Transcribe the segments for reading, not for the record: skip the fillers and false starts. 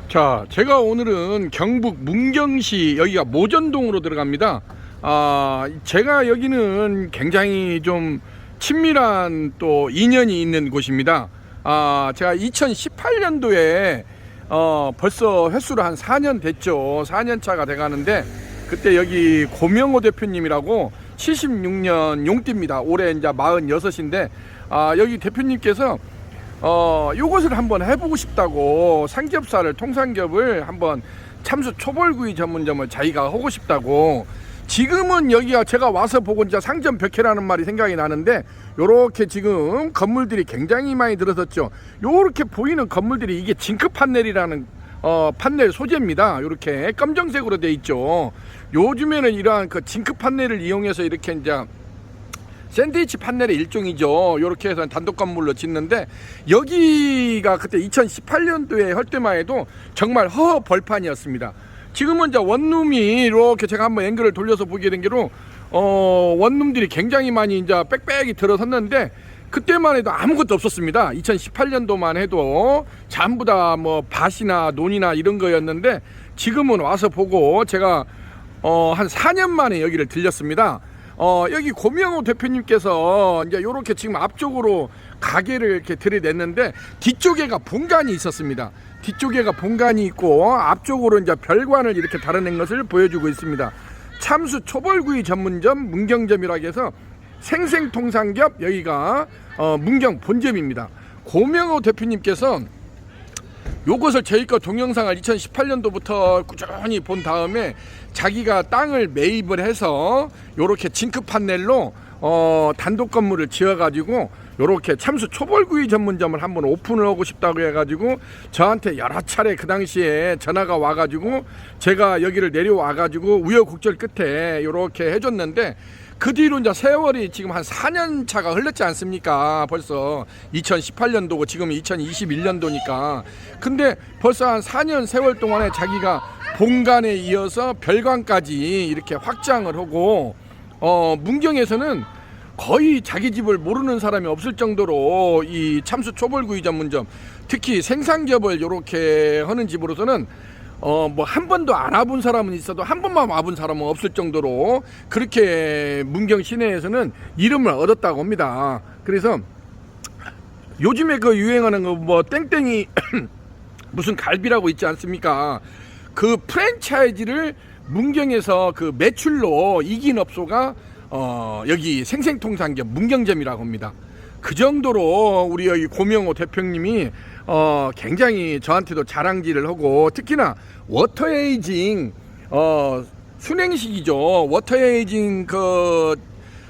자, 제가 오늘은 경북 문경시 여기가 모전동으로 들어갑니다. 제가 여기는 굉장히 좀 친밀한 또 인연이 있는 곳입니다. 제가 2018년도에 벌써 횟수로 한 4년 됐죠. 4년 차가 돼 가는데 그때 여기 고명호 대표님이라고 76년 용띠입니다. 올해 이제 46인데 여기 대표님께서 요것을 한번 해보고 싶다고 삼겹살을 통삼겹을 한번 참수 초벌구이 전문점을 자기가 하고 싶다고. 지금은 여기가 제가 와서 보고 진짜 상점 벽해라는 말이 생각이 나는데 요렇게 지금 건물들이 굉장히 많이 들어섰죠. 요렇게 보이는 건물들이 이게 징크 판넬이라는 판넬 소재입니다. 요렇게 검정색으로 돼 있죠. 요즘에는 이러한 그 징크 판넬을 이용해서 이렇게 이제 샌드위치 판넬의 일종이죠. 이렇게 해서 단독 건물로 짓는데 여기가 그때 2018년도에 할 때만 해도 정말 허허 벌판이었습니다. 지금은 이제 원룸이 이렇게 제가 한번 앵글을 돌려서 보게 된 게로 원룸들이 굉장히 많이 이제 빽빽이 들어섰는데 그때만 해도 아무것도 없었습니다. 2018년도만 해도 전부 다 뭐 밭이나 논이나 이런 거였는데 지금은 와서 보고 제가 한 4년 만에 여기를 들렸습니다. 여기 고명호 대표님께서 이제 요렇게 지금 앞쪽으로 가게를 이렇게 들이댔는데 뒤쪽에가 본관이 있었습니다. 뒤쪽에가 본관이 있고 앞쪽으로 이제 별관을 이렇게 달아낸 것을 보여주고 있습니다. 참수 초벌구이 전문점 문경점이라고 해서 생생통삼겹 여기가 문경 본점입니다. 고명호 대표님께서 요것을 저희 거 동영상을 2018년도부터 꾸준히 본 다음에 자기가 땅을 매입을 해서 요렇게 징크 판넬로 단독 건물을 지어 가지고 요렇게 참수 초벌구이 전문점을 한번 오픈을 하고 싶다고 해 가지고 저한테 여러 차례 그 당시에 전화가 와 가지고 제가 여기를 내려와 가지고 우여곡절 끝에 요렇게 해줬는데 그 뒤로 이제 세월이 지금 한 4년 차가 흘렀지 않습니까? 벌써 2018년도고 지금 2021년도니까. 근데 벌써 한 4년 세월 동안에 자기가 본관에 이어서 별관까지 이렇게 확장을 하고 문경에서는 거의 자기 집을 모르는 사람이 없을 정도로 이 참수 초벌구이 전문점, 특히 생삼겹을 이렇게 하는 집으로서는 뭐 한 번도 안 와본 사람은 있어도 한 번만 와본 사람은 없을 정도로 그렇게 문경 시내에서는 이름을 얻었다고 합니다. 그래서 요즘에 그 유행하는 거 뭐 땡땡이 무슨 갈비라고 있지 않습니까? 그 프랜차이즈를 문경에서 그 매출로 이긴 업소가 여기 생생통삼겹 문경점이라고 합니다. 그 정도로 우리 여기 고명호 대표님이 굉장히 저한테도 자랑질을 하고 특히나 워터에이징 순행식이죠. 워터에이징 그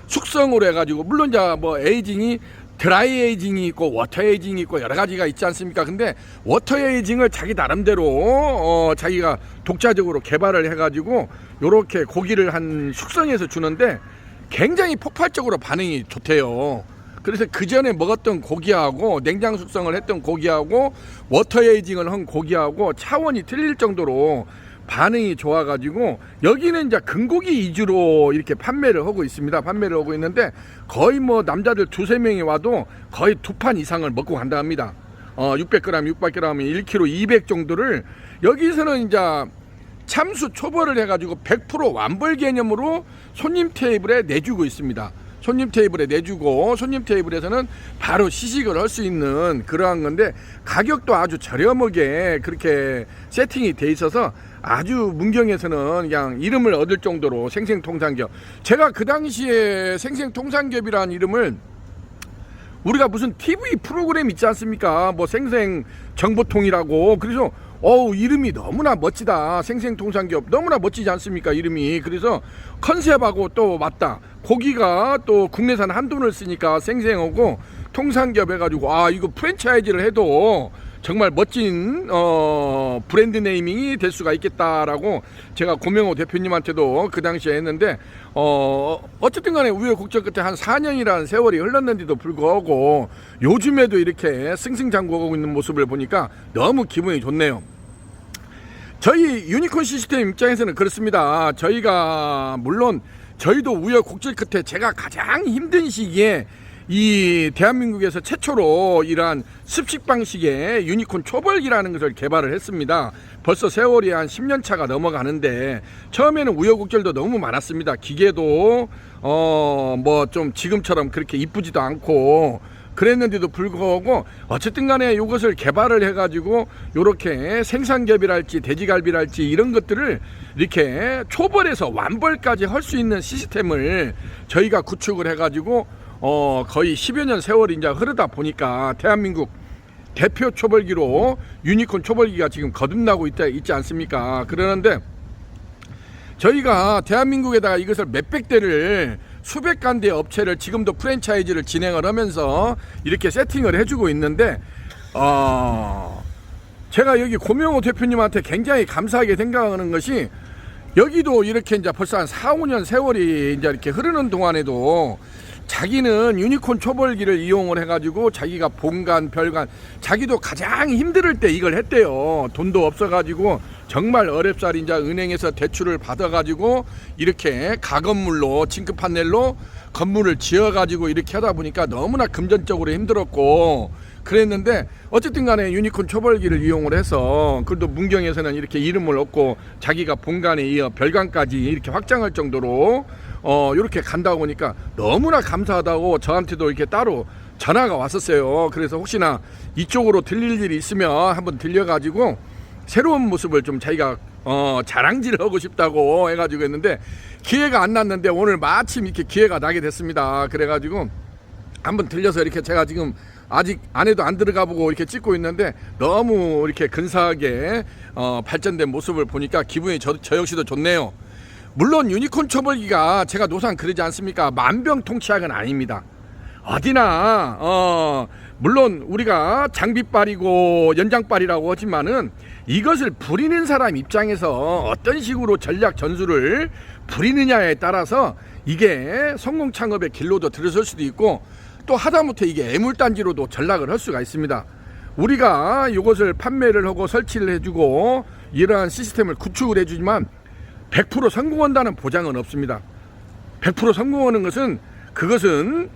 숙성으로 해가지고 물론 이제 뭐 에이징이 드라이 에이징이 있고 워터 에이징이 있고 여러 가지가 있지 않습니까? 근데 워터 에이징을 자기 나름대로 자기가 독자적으로 개발을 해가지고 요렇게 고기를 한 숙성해서 주는데 굉장히 폭발적으로 반응이 좋대요. 그래서 그 전에 먹었던 고기하고 냉장 숙성을 했던 고기하고 워터 에이징을 한 고기하고 차원이 틀릴 정도로 반응이 좋아가지고 여기는 이제 근고기 위주로 이렇게 판매를 하고 있습니다. 판매를 하고 있는데 거의 뭐 남자들 2-3명이 와도 거의 2판 이상을 먹고 간다 합니다. 600g, 1kg 200 정도를 여기서는 이제 참수 초벌을 해가지고 100% 완벌 개념으로 손님 테이블에 내주고 있습니다. 손님 테이블에 내주고 손님 테이블에서는 바로 시식을 할 수 있는 그러한 건데 가격도 아주 저렴하게 그렇게 세팅이 돼 있어서 아주 문경에서는 그냥 이름을 얻을 정도로 생생통삼겹. 제가 그 당시에 생생통삼겹이라는 이름을 우리가 무슨 TV 프로그램 있지 않습니까? 뭐 생생정보통이라고. 그래서 이름이 너무나 멋지다. 생생통삼겹 너무나 멋지지 않습니까? 이름이. 그래서 컨셉하고 또 맞다. 고기가 또 국내산 한돈을 쓰니까 생생하고 통삼겹 해가지고 이거 프랜차이즈를 해도 정말 멋진 브랜드 네이밍이 될 수가 있겠다라고 제가 고명호 대표님한테도 그 당시에 했는데 어쨌든 간에 우여곡절 끝에 한 4년이라는 세월이 흘렀는데도 불구하고 요즘에도 이렇게 승승장구하고 있는 모습을 보니까 너무 기분이 좋네요. 저희 유니콘 시스템 입장에서는 그렇습니다. 저희가 물론 저희도 우여곡절 끝에 제가 가장 힘든 시기에 이 대한민국에서 최초로 이러한 습식 방식의 유니콘 초벌기라는 것을 개발을 했습니다. 벌써 세월이 한 10년 차가 넘어가는데 처음에는 우여곡절도 너무 많았습니다. 기계도 뭐 좀 지금처럼 그렇게 이쁘지도 않고 그랬는데도 불구하고 어쨌든 간에 이것을 개발을 해가지고 요렇게 생산겹이랄지 돼지갈비랄지 이런 것들을 이렇게 초벌해서 완벌까지 할 수 있는 시스템을 저희가 구축을 해가지고 거의 10여 년 세월이 이제 흐르다 보니까 대한민국 대표 초벌기로 유니콘 초벌기가 지금 거듭나고 있지 않습니까? 그러는데 저희가 대한민국에다가 이것을 몇백 대를 수백 간대 업체를 지금도 프랜차이즈를 진행을 하면서 이렇게 세팅을 해주고 있는데 제가 여기 고명호 대표님한테 굉장히 감사하게 생각하는 것이 여기도 이렇게 이제 벌써 한 4, 5년 세월이 이제 이렇게 흐르는 동안에도 자기는 유니콘 초벌기를 이용을 해가지고 자기가 본관, 별관, 자기도 가장 힘들 때 이걸 했대요. 돈도 없어가지고 정말 어렵사리 이제 은행에서 대출을 받아가지고 이렇게 가건물로 징크판넬로 건물을 지어가지고 이렇게 하다 보니까 너무나 금전적으로 힘들었고 그랬는데 어쨌든 간에 유니콘 초벌기를 이용을 해서 그래도 문경에서는 이렇게 이름을 얻고 자기가 본관에 이어 별관까지 이렇게 확장할 정도로 이렇게 간다고 보니까 너무나 감사하다고 저한테도 이렇게 따로 전화가 왔었어요. 그래서 혹시나 이쪽으로 들릴 일이 있으면 한번 들려가지고 새로운 모습을 좀 자기가 자랑질을 하고 싶다고 해가지고 했는데 기회가 안 났는데 오늘 마침 이렇게 기회가 나게 됐습니다. 그래가지고 한번 들려서 이렇게 제가 지금 아직 안에도 안 들어가 보고 이렇게 찍고 있는데 너무 이렇게 근사하게 발전된 모습을 보니까 기분이 저 역시도 좋네요. 물론 유니콘 초벌기가 제가 노상 그러지 않습니까? 만병통치약은 아닙니다. 어디나 물론 우리가 장비빨이고 연장빨이라고 하지만은 이것을 부리는 사람 입장에서 어떤 식으로 전략 전술을 부리느냐에 따라서 이게 성공 창업의 길로도 들어설 수도 있고 또 하다못해 이게 애물단지로도 전락을 할 수가 있습니다. 우리가 이것을 판매를 하고 설치를 해주고 이러한 시스템을 구축을 해주지만 100% 성공한다는 보장은 없습니다. 100% 성공하는 것은 그것은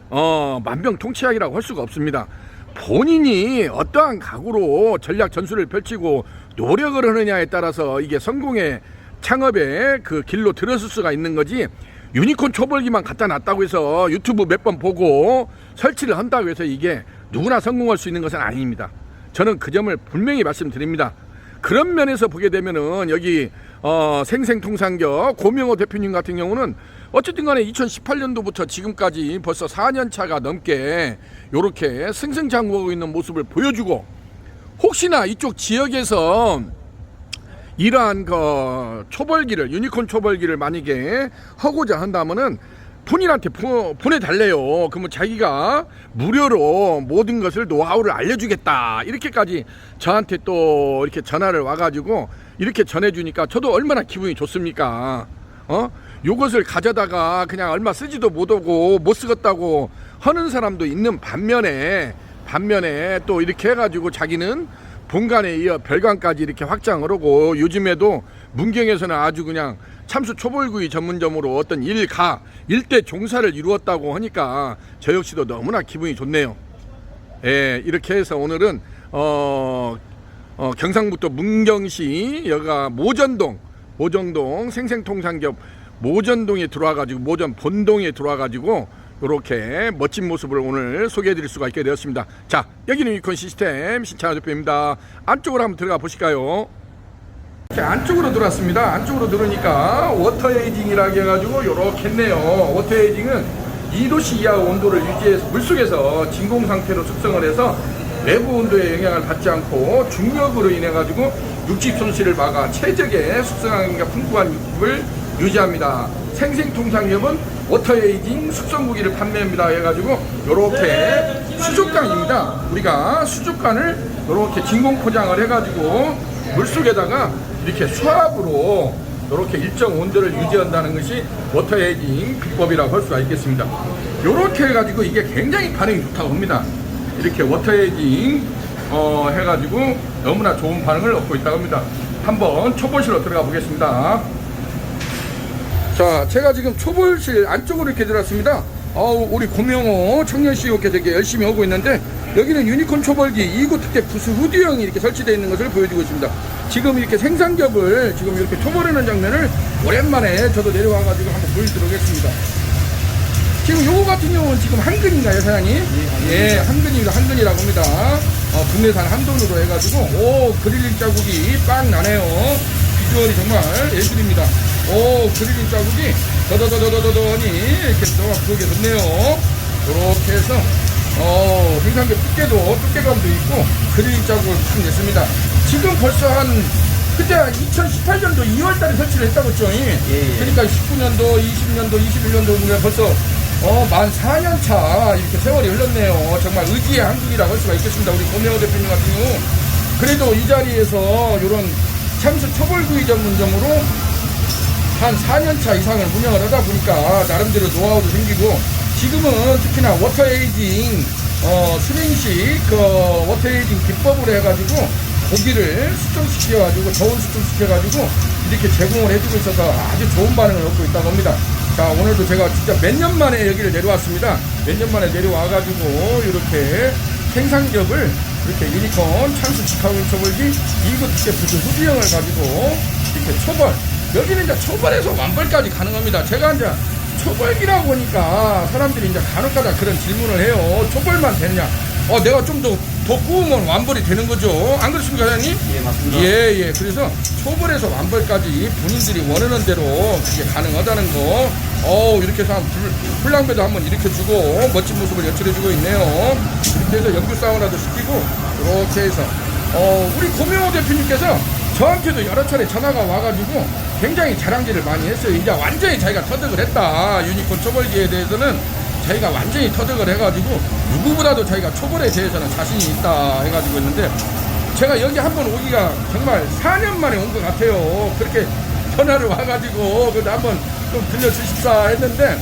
만병통치약이라고 할 수가 없습니다. 본인이 어떠한 각오로 전략 전술을 펼치고 노력을 하느냐에 따라서 이게 성공의 창업의 그 길로 들어설 수가 있는 거지 유니콘 초벌기만 갖다 놨다고 해서 유튜브 몇 번 보고 설치를 한다고 해서 이게 누구나 성공할 수 있는 것은 아닙니다. 저는 그 점을 분명히 말씀드립니다. 그런 면에서 보게 되면은 여기 생생통상겹 고명호 대표님 같은 경우는 어쨌든 간에 2018년도부터 지금까지 벌써 4년 차가 넘게 이렇게 승승장구하고 있는 모습을 보여주고 혹시나 이쪽 지역에서 이러한 그 초벌기를 유니콘 초벌기를 만약에 하고자 한다면은 본인한테 보내달래요. 그러면 자기가 무료로 모든 것을 노하우를 알려주겠다 이렇게까지 저한테 또 이렇게 전화를 와가지고 이렇게 전해주니까 저도 얼마나 기분이 좋습니까? 요것을 가져다가 그냥 얼마 쓰지도 못하고 못 쓰겠다고 하는 사람도 있는 반면에 또 이렇게 해가지고 자기는 본관에 이어 별관까지 이렇게 확장을 하고 요즘에도 문경에서는 아주 그냥 참수 초벌구이 전문점으로 어떤 일대 종사를 이루었다고 하니까 저 역시도 너무나 기분이 좋네요. 예, 이렇게 해서 오늘은 경상북도 문경시 여가 모전동 생생통상겹 모전동에 들어와가지고 모전 본동에 들어와가지고 이렇게 멋진 모습을 오늘 소개해드릴 수가 있게 되었습니다. 자, 여기는 유니콘 시스템 신창호 대표입니다. 안쪽으로 한번 들어가 보실까요? 이렇게 안쪽으로 들어왔습니다. 안쪽으로 들어오니까 워터 에이징이라고 해가지고 이렇게 했네요. 워터 에이징은 2도씨 이하 온도를 유지해서 물속에서 진공 상태로 숙성을 해서 내부 온도에 영향을 받지 않고 중력으로 인해 가지고 육즙 손실을 막아 최적의 숙성함과 풍부한 육즙을 유지합니다. 생생통상겹은 워터에이징 숙성구기를 판매합니다 해가지고 요렇게 수족관입니다. 우리가 수족관을 요렇게 진공 포장을 해가지고 물속에다가 이렇게 수압으로 요렇게 일정 온도를 유지한다는 것이 워터에이징 비법이라고 할 수가 있겠습니다. 요렇게 해가지고 이게 굉장히 반응이 좋다고 합니다. 이렇게 워터에이징 해가지고 너무나 좋은 반응을 얻고 있다고 합니다. 한번 초벌실로 들어가 보겠습니다. 자, 제가 지금 초벌실 안쪽으로 이렇게 들어왔습니다. 우리 고명호 청년CEO께서 이렇게 열심히 하고 있는데, 여기는 유니콘 초벌기 2구 특대 부스 후드형이 이렇게 설치되어 있는 것을 보여주고 있습니다. 지금 이렇게 생산겹을 지금 이렇게 초벌하는 장면을 오랜만에 저도 내려와가지고 한번 보여드리도록 하겠습니다. 지금 요거 같은 경우는 지금 한근인가요, 사장님? 예, 한근입니다. 한근이라고 합니다. 국내산 한돈으로 해가지고, 그릴링 자국이 빵 나네요. 비주얼이 정말 예술입니다. 그릴링 자국이 더더더더더더니 이렇게 정확하게 좋네요. 이렇게 해서, 생산겹 두께감도 있고, 그릴링 자국을 탁 냈습니다. 지금 벌써 그때 2018년도 2월달에 설치를 했다고 했죠. 그러니까 19년도, 20년도, 21년도 벌써 만 4년차 이렇게 세월이 흘렀네요. 정말 의지의 한국이라고 할 수가 있겠습니다. 우리 고명호 대표님 같은 경우 그래도 이 자리에서 이런 참수 초벌구이 전문점으로 한 4년차 이상을 운영을 하다 보니까 나름대로 노하우도 생기고, 지금은 특히나 워터에이징 수냉식 워터에이징 기법으로 해가지고 고기를 숙성시켜가지고 저온 숙성시켜가지고 이렇게 제공을 해주고 있어서 아주 좋은 반응을 얻고 있다고 합니다. 자, 오늘도 제가 진짜 몇 년 만에 여기를 내려왔습니다. 몇 년 만에 내려와가지고 이렇게 생산겹을 이렇게 유니콘 참수 직화군 초벌기 2구 특대 부스 후드형을 가지고 이렇게 초벌, 여기는 이제 초벌에서 완벌까지 가능합니다. 제가 이제 초벌기라고 하니까 사람들이 이제 간혹가다 그런 질문을 해요. 초벌만 되느냐? 내가 좀 더 구우면 완벌이 되는 거죠. 안 그렇습니까, 사장님? 예, 맞습니다. 예. 그래서 초벌에서 완벌까지 본인들이 원하는 대로 그게 가능하다는 거. 이렇게 해서 풀랑배도 한번 일으켜주고 멋진 모습을 연출해주고 있네요. 이렇게 해서 연구 사우나도 시키고, 이렇게 해서 우리 고명호 대표님께서 저한테도 여러 차례 전화가 와가지고 굉장히 자랑질을 많이 했어요. 이제 완전히 자기가 터득을 했다. 유니콘 초벌기에 대해서는 자기가 완전히 터득을 해가지고 누구보다도 자기가 초벌에 대해서는 자신이 있다 해가지고 했는데, 제가 여기 한번 오기가 정말 4년 만에 온 것 같아요. 그렇게 전화를 와가지고 그래도 한번 좀 들려주십사 했는데,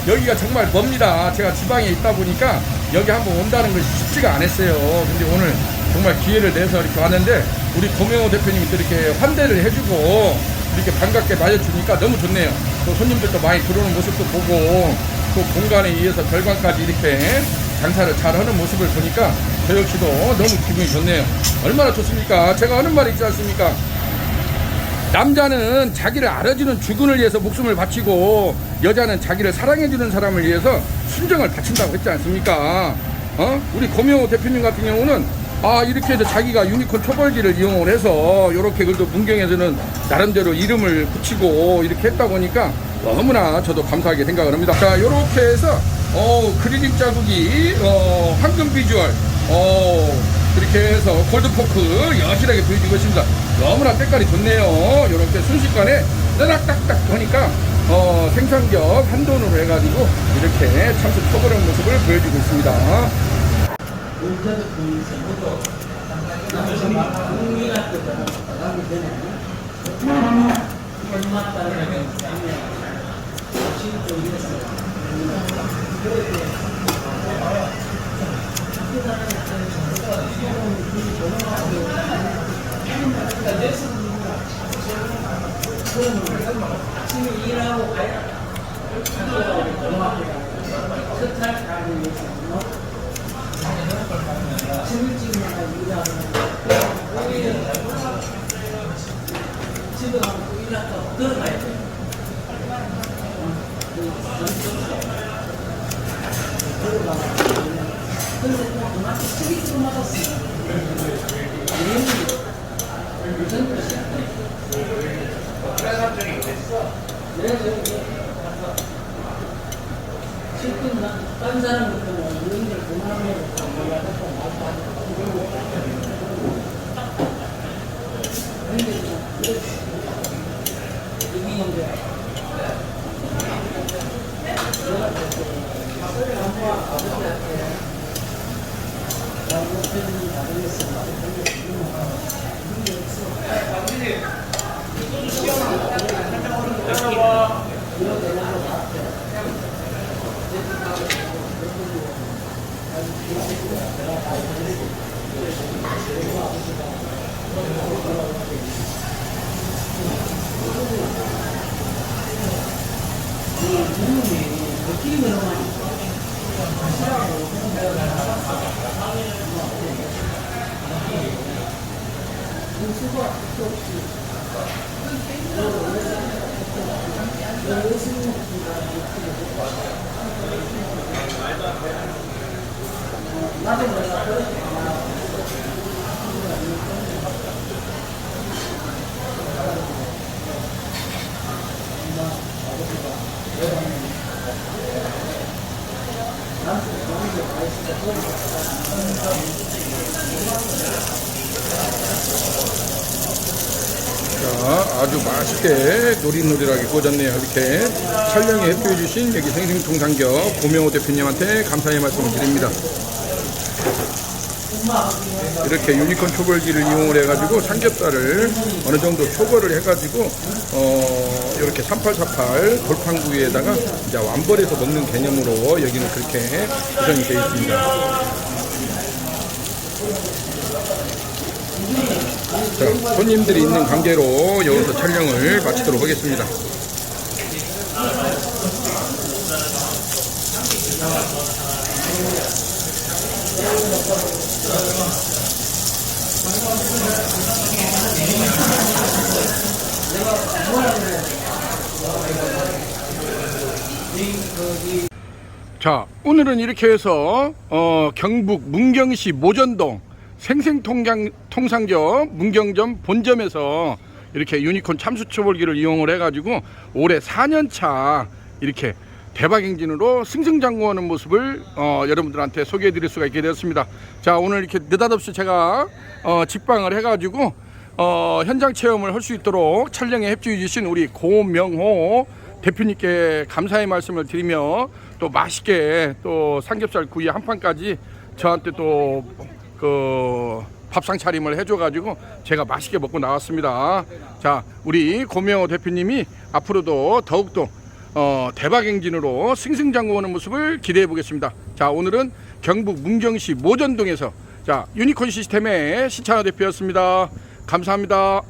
여기가 정말 멉니다. 제가 지방에 있다 보니까 여기 한번 온다는 것이 쉽지가 않았어요. 근데 오늘 정말 기회를 내서 이렇게 왔는데, 우리 고명호 대표님이 또 이렇게 환대를 해주고 이렇게 반갑게 맞아주니까 너무 좋네요. 또 손님들도 많이 들어오는 모습도 보고, 또 공간에 의해서 별관까지 이렇게 장사를 잘하는 모습을 보니까 저 역시도 너무 기분이 좋네요. 얼마나 좋습니까? 제가 하는 말이 있지 않습니까? 남자는 자기를 알아주는 주군을 위해서 목숨을 바치고, 여자는 자기를 사랑해주는 사람을 위해서 순정을 바친다고 했지 않습니까? 우리 고명호 대표님 같은 경우는 이렇게 해서 자기가 유니콘 초벌기를 이용을 해서 이렇게 그래도 문경에서는 나름대로 이름을 붙이고 이렇게 했다 보니까 너무나 저도 감사하게 생각을 합니다. 자, 이렇게 해서 그릴링 자국이 황금 비주얼 이렇게 해서 골드포크 여실하게 보여주고 있습니다. 너무나 때깔이 좋네요. 이렇게 순식간에 따닥딱딱 하니까 생산겹 한돈으로 해가지고 이렇게 참수 초벌한 모습을 보여주고 있습니다. 다른 사람부터는 의인들 그만하면 자, 아주 맛있게 노릇노릇하게 구워졌네요. 이렇게 촬영에 협조해 주신 여기 생생통삼겹 고명호 대표님한테 감사의 말씀을 드립니다. 이렇게 유니콘 초벌기를 이용을 해가지고 삼겹살을 어느 정도 초벌을 해가지고 이렇게 3848 돌판구 위에다가 이제 완벌해서 먹는 개념으로 여기는 그렇게 구성이 되어 있습니다. 자, 손님들이 있는 관계로 여기서 촬영을 마치도록 하겠습니다. 자, 오늘은 이렇게 해서 경북 문경시 모전동 생생통삼겹 문경점 본점에서 이렇게 유니콘 참수초벌기를 이용을 해가지고 올해 4년차 이렇게 대박 행진으로 승승장구하는 모습을 여러분들한테 소개해 드릴 수가 있게 되었습니다. 자, 오늘 이렇게 느닷없이 제가 직방을 해가지고 현장 체험을 할 수 있도록 촬영에 협조해 주신 우리 고명호 대표님께 감사의 말씀을 드리며 또 맛있게 또 삼겹살 구이 한 판까지 저한테 또 그 밥상 차림을 해줘가지고 제가 맛있게 먹고 나왔습니다. 자, 우리 고명호 대표님이 앞으로도 더욱더 대박 행진으로 승승장구하는 모습을 기대해 보겠습니다. 자, 오늘은 경북 문경시 모전동에서 자 유니콘 시스템의 신창호 대표였습니다. 감사합니다.